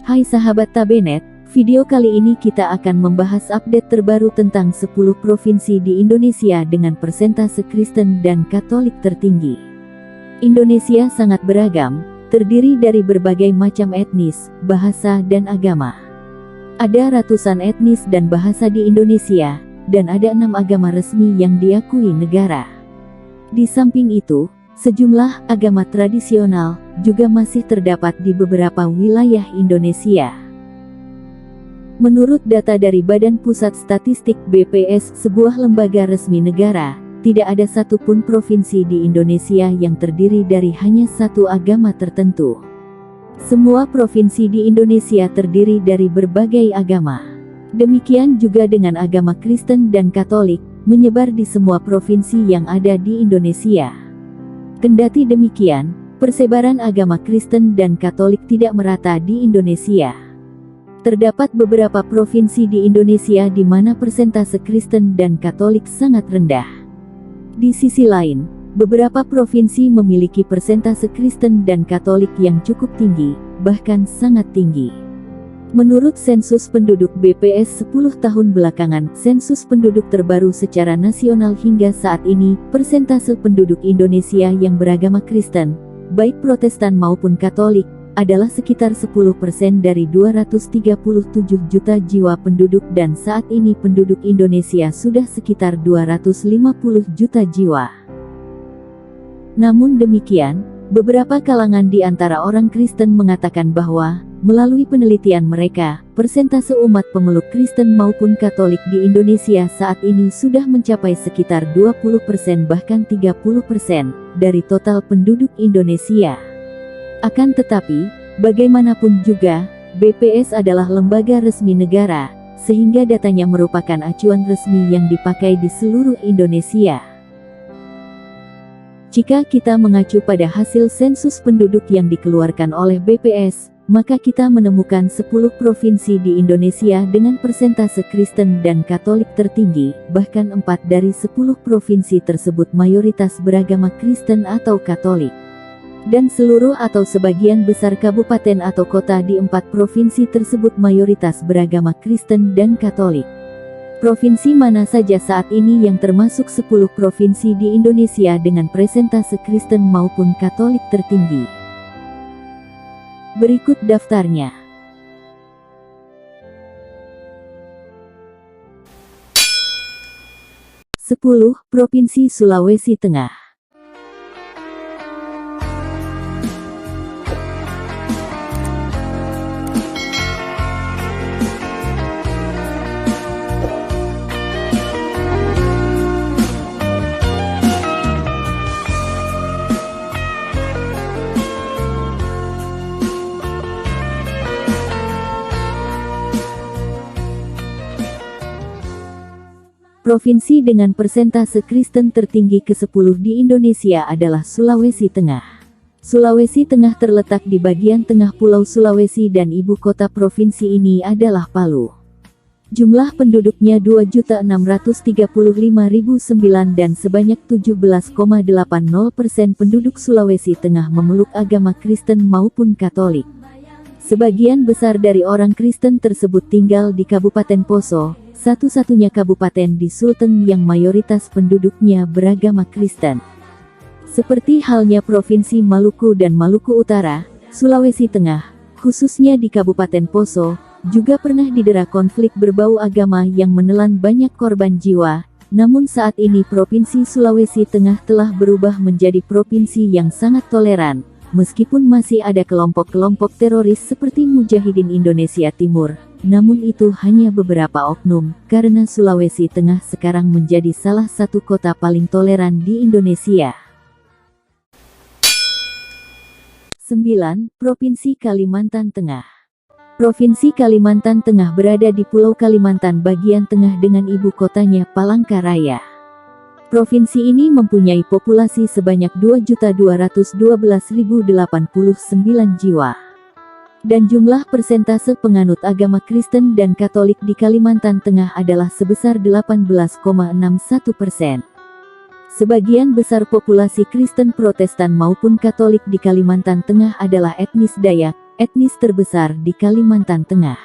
Hai sahabat Tabenet, video kali ini kita akan membahas update terbaru tentang 10 provinsi di Indonesia dengan persentase Kristen dan Katolik tertinggi. Indonesia sangat beragam, terdiri dari berbagai macam etnis, bahasa dan agama. Ada ratusan etnis dan bahasa di Indonesia, dan ada 6 agama resmi yang diakui negara. Di samping itu, sejumlah agama tradisional juga masih terdapat di beberapa wilayah Indonesia. Menurut data dari Badan Pusat Statistik (BPS), sebuah lembaga resmi negara, tidak ada satupun provinsi di Indonesia yang terdiri dari hanya satu agama tertentu. Semua provinsi di Indonesia terdiri dari berbagai agama. Demikian juga dengan agama Kristen dan Katolik, menyebar di semua provinsi yang ada di Indonesia. Kendati demikian, persebaran agama Kristen dan Katolik tidak merata di Indonesia. Terdapat beberapa provinsi di Indonesia di mana persentase Kristen dan Katolik sangat rendah. Di sisi lain, beberapa provinsi memiliki persentase Kristen dan Katolik yang cukup tinggi, bahkan sangat tinggi. Menurut sensus penduduk BPS 10 tahun belakangan, sensus penduduk terbaru secara nasional hingga saat ini, persentase penduduk Indonesia yang beragama Kristen, baik Protestan maupun Katolik, adalah sekitar 10% dari 237 juta jiwa penduduk dan saat ini penduduk Indonesia sudah sekitar 250 juta jiwa. Namun demikian, beberapa kalangan di antara orang Kristen mengatakan bahwa, melalui penelitian mereka, persentase umat pemeluk Kristen maupun Katolik di Indonesia saat ini sudah mencapai sekitar 20% bahkan 30% dari total penduduk Indonesia. Akan tetapi, bagaimanapun juga, BPS adalah lembaga resmi negara, sehingga datanya merupakan acuan resmi yang dipakai di seluruh Indonesia. Jika kita mengacu pada hasil sensus penduduk yang dikeluarkan oleh BPS, maka kita menemukan 10 provinsi di Indonesia dengan persentase Kristen dan Katolik tertinggi, bahkan 4 dari 10 provinsi tersebut mayoritas beragama Kristen atau Katolik. Dan seluruh atau sebagian besar kabupaten atau kota di 4 provinsi tersebut mayoritas beragama Kristen dan Katolik. Provinsi mana saja saat ini yang termasuk 10 provinsi di Indonesia dengan persentase Kristen maupun Katolik tertinggi? Berikut daftarnya. Sepuluh, Provinsi Sulawesi Tengah. Provinsi dengan persentase Kristen tertinggi ke-10 di Indonesia adalah Sulawesi Tengah. Sulawesi Tengah terletak di bagian tengah Pulau Sulawesi dan ibu kota provinsi ini adalah Palu. Jumlah penduduknya 2.635.009 dan sebanyak 17,80% penduduk Sulawesi Tengah memeluk agama Kristen maupun Katolik. Sebagian besar dari orang Kristen tersebut tinggal di Kabupaten Poso, satu-satunya kabupaten di Sulteng yang mayoritas penduduknya beragama Kristen. Seperti halnya Provinsi Maluku dan Maluku Utara, Sulawesi Tengah, khususnya di Kabupaten Poso, juga pernah didera konflik berbau agama yang menelan banyak korban jiwa. Namun saat ini Provinsi Sulawesi Tengah telah berubah menjadi provinsi yang sangat toleran, meskipun masih ada kelompok-kelompok teroris seperti Mujahidin Indonesia Timur. Namun itu hanya beberapa oknum, karena Sulawesi Tengah sekarang menjadi salah satu kota paling toleran di Indonesia. 9. Provinsi Kalimantan Tengah. Provinsi Kalimantan Tengah berada di Pulau Kalimantan bagian tengah dengan ibu kotanya Palangkaraya. Provinsi ini mempunyai populasi sebanyak 2.212.089 jiwa. Dan jumlah persentase penganut agama Kristen dan Katolik di Kalimantan Tengah adalah sebesar 18,61%. Sebagian besar populasi Kristen Protestan maupun Katolik di Kalimantan Tengah adalah etnis Dayak, etnis terbesar di Kalimantan Tengah.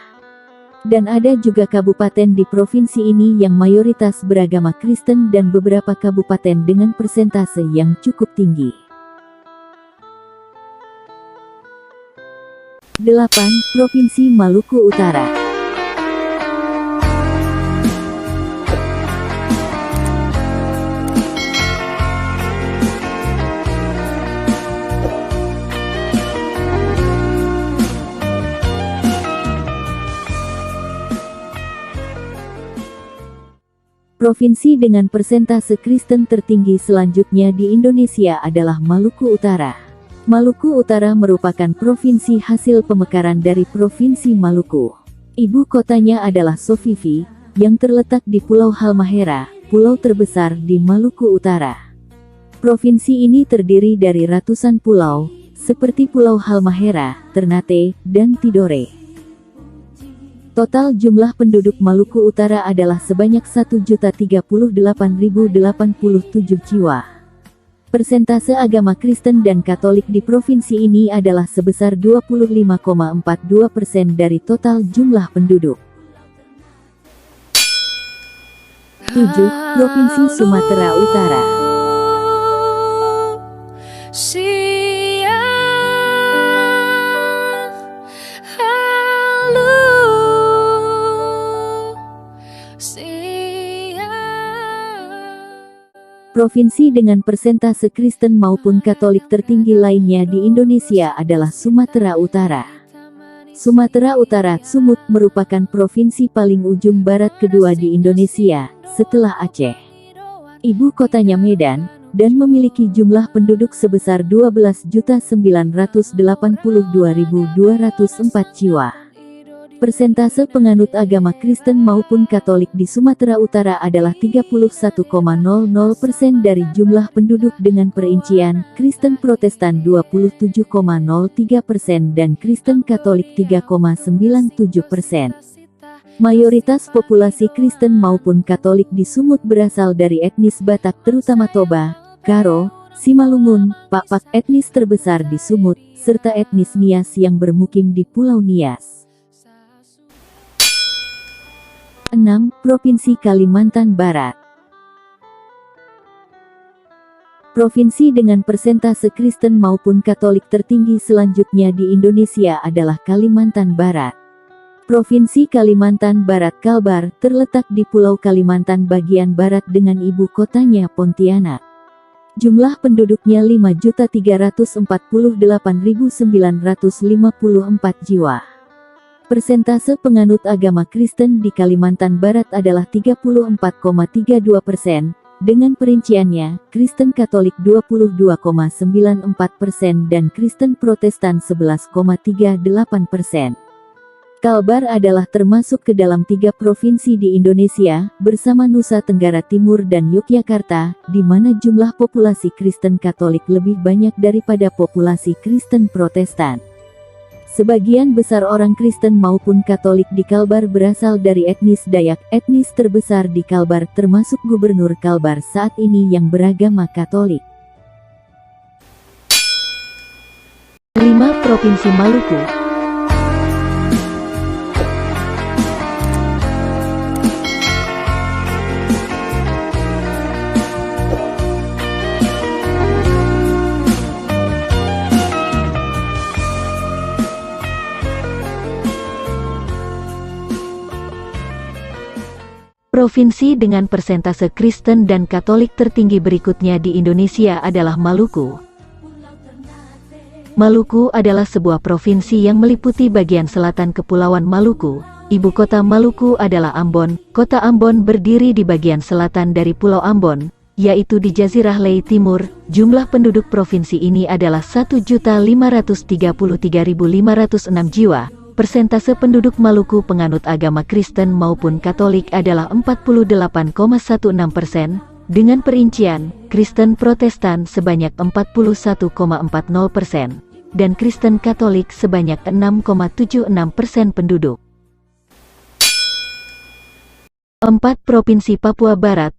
Dan ada juga kabupaten di provinsi ini yang mayoritas beragama Kristen dan beberapa kabupaten dengan persentase yang cukup tinggi. 8. Provinsi Maluku Utara. Provinsi dengan persentase Kristen tertinggi selanjutnya di Indonesia adalah Maluku Utara. Maluku Utara merupakan provinsi hasil pemekaran dari Provinsi Maluku. Ibu kotanya adalah Sofifi, yang terletak di Pulau Halmahera, pulau terbesar di Maluku Utara. Provinsi ini terdiri dari ratusan pulau, seperti Pulau Halmahera, Ternate, dan Tidore. Total jumlah penduduk Maluku Utara adalah sebanyak 1.038.087 jiwa. Persentase agama Kristen dan Katolik di provinsi ini adalah sebesar 25,42% dari total jumlah penduduk. 7. Provinsi Sumatera Utara. Provinsi dengan persentase Kristen maupun Katolik tertinggi lainnya di Indonesia adalah Sumatera Utara. Sumatera Utara Sumut merupakan provinsi paling ujung barat kedua di Indonesia, setelah Aceh. Ibu kotanya Medan, dan memiliki jumlah penduduk sebesar 12.982.204 jiwa. Persentase penganut agama Kristen maupun Katolik di Sumatera Utara adalah 31,00% dari jumlah penduduk dengan perincian Kristen Protestan 27,03% dan Kristen Katolik 3,97%. Mayoritas populasi Kristen maupun Katolik di Sumut berasal dari etnis Batak terutama Toba, Karo, Simalungun, Pakpak etnis terbesar di Sumut, serta etnis Nias yang bermukim di Pulau Nias. 6. Provinsi Kalimantan Barat. Provinsi dengan persentase Kristen maupun Katolik tertinggi selanjutnya di Indonesia adalah Kalimantan Barat. Provinsi Kalimantan Barat Kalbar terletak di Pulau Kalimantan bagian barat dengan ibu kotanya Pontianak. Jumlah penduduknya 5.348.954 jiwa. Persentase penganut agama Kristen di Kalimantan Barat adalah 34,32%, dengan perinciannya, Kristen Katolik 22,94% dan Kristen Protestan 11,38%. Kalbar adalah termasuk ke dalam 3 provinsi di Indonesia, bersama Nusa Tenggara Timur dan Yogyakarta, di mana jumlah populasi Kristen Katolik lebih banyak daripada populasi Kristen Protestan. Sebagian besar orang Kristen maupun Katolik di Kalbar berasal dari etnis Dayak, etnis terbesar di Kalbar termasuk Gubernur Kalbar saat ini yang beragama Katolik. 5. Provinsi Maluku. Provinsi dengan persentase Kristen dan Katolik tertinggi berikutnya di Indonesia adalah Maluku. Maluku adalah sebuah provinsi yang meliputi bagian selatan Kepulauan Maluku. Ibu kota Maluku adalah Ambon. Kota Ambon berdiri di bagian selatan dari Pulau Ambon, yaitu di Jazirah Lei Timur. Jumlah penduduk provinsi ini adalah 1.533.506 jiwa. Persentase penduduk Maluku penganut agama Kristen maupun Katolik adalah 48,16%, dengan perincian, Kristen Protestan sebanyak 41,40%, dan Kristen Katolik sebanyak 6,76% penduduk. 4. Provinsi Papua Barat.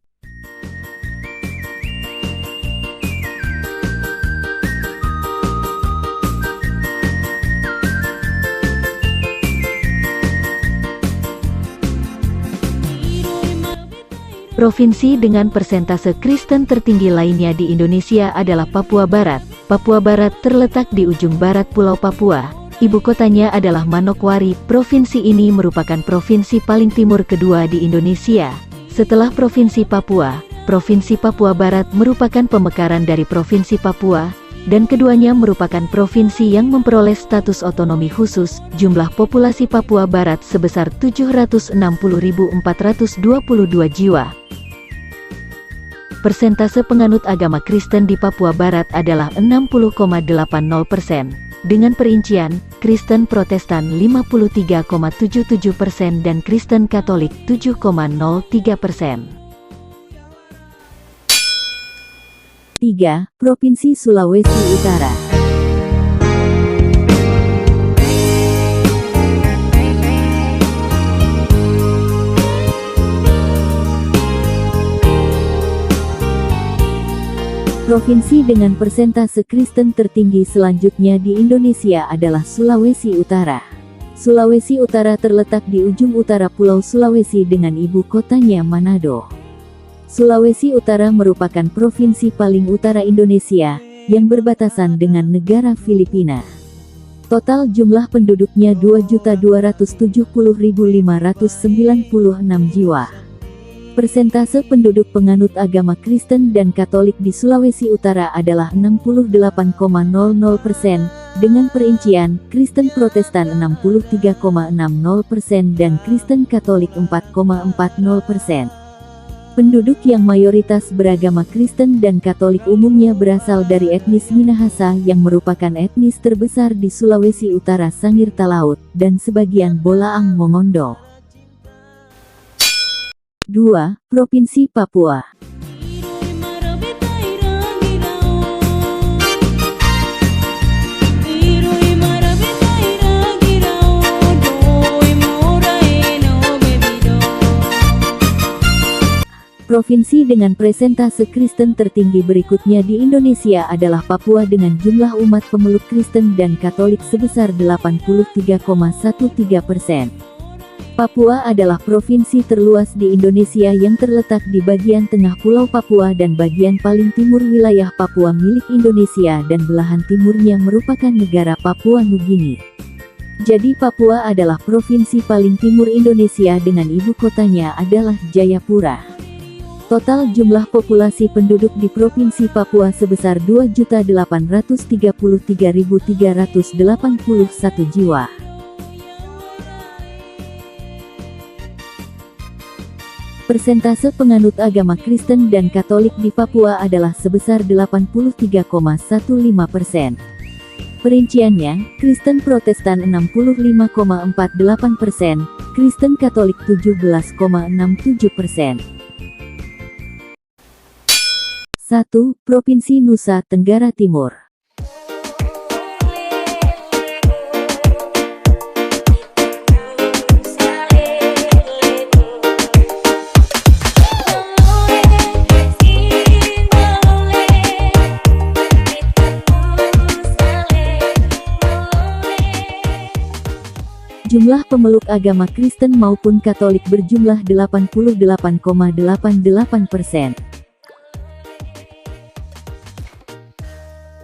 Provinsi dengan persentase Kristen tertinggi lainnya di Indonesia adalah Papua Barat. Papua Barat terletak di ujung barat Pulau Papua. Ibu kotanya adalah Manokwari. Provinsi ini merupakan provinsi paling timur kedua di Indonesia. Setelah Provinsi Papua, Provinsi Papua Barat merupakan pemekaran dari Provinsi Papua, dan keduanya merupakan provinsi yang memperoleh status otonomi khusus. Jumlah populasi Papua Barat sebesar 760.422 jiwa. Persentase penganut agama Kristen di Papua Barat adalah 60,80%. Dengan perincian, Kristen Protestan 53,77% dan Kristen Katolik 7,03%. 3. Provinsi Sulawesi Utara. Provinsi dengan persentase Kristen tertinggi selanjutnya di Indonesia adalah Sulawesi Utara. Sulawesi Utara terletak di ujung utara Pulau Sulawesi dengan ibu kotanya Manado. Sulawesi Utara merupakan provinsi paling utara Indonesia, yang berbatasan dengan negara Filipina. Total jumlah penduduknya 2.270.596 jiwa. Persentase penduduk penganut agama Kristen dan Katolik di Sulawesi Utara adalah 68,00%, dengan perincian, Kristen Protestan 63,60% dan Kristen Katolik 4,40%. Penduduk yang mayoritas beragama Kristen dan Katolik umumnya berasal dari etnis Minahasa yang merupakan etnis terbesar di Sulawesi Utara Sangir Talaut, dan sebagian Bolaang Mongondo. 2. Provinsi Papua. Provinsi dengan persentase Kristen tertinggi berikutnya di Indonesia adalah Papua dengan jumlah umat pemeluk Kristen dan Katolik sebesar 83,13%. Papua adalah provinsi terluas di Indonesia yang terletak di bagian tengah Pulau Papua dan bagian paling timur wilayah Papua milik Indonesia dan belahan timurnya merupakan negara Papua Nugini. Jadi Papua adalah provinsi paling timur Indonesia dengan ibu kotanya adalah Jayapura. Total jumlah populasi penduduk di Provinsi Papua sebesar 2.833.381 jiwa. Persentase penganut agama Kristen dan Katolik di Papua adalah sebesar 83,15%. Perinciannya, Kristen Protestan 65,48%, Kristen Katolik 17,67%. 1. Provinsi Nusa Tenggara Timur. Jumlah pemeluk agama Kristen maupun Katolik berjumlah 88,88%.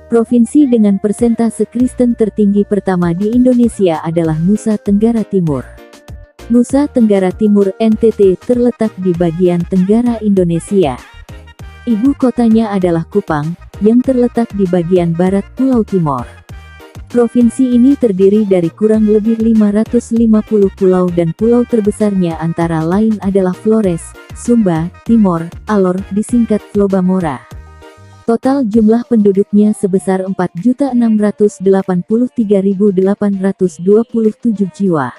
Provinsi dengan persentase Kristen tertinggi pertama di Indonesia adalah Nusa Tenggara Timur. Nusa Tenggara Timur (NTT) terletak di bagian tenggara Indonesia. Ibu kotanya adalah Kupang, yang terletak di bagian barat Pulau Timor. Provinsi ini terdiri dari kurang lebih 550 pulau dan pulau terbesarnya antara lain adalah Flores, Sumba, Timor, Alor, disingkat Flobamora. Total jumlah penduduknya sebesar 4.683.827 jiwa.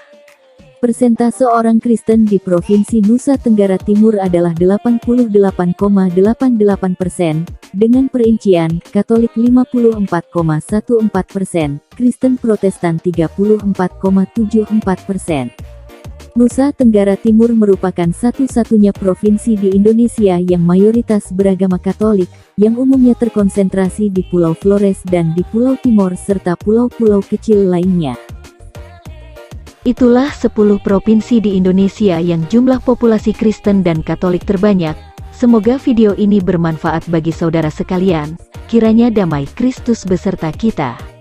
Persentase orang Kristen di Provinsi Nusa Tenggara Timur adalah 88,88%, dengan perincian, Katolik 54,14%, Kristen Protestan 34,74%. Nusa Tenggara Timur merupakan satu-satunya provinsi di Indonesia yang mayoritas beragama Katolik, yang umumnya terkonsentrasi di Pulau Flores dan di Pulau Timor serta pulau-pulau kecil lainnya. Itulah 10 provinsi di Indonesia yang jumlah populasi Kristen dan Katolik terbanyak. Semoga video ini bermanfaat bagi saudara sekalian, kiranya damai Kristus beserta kita.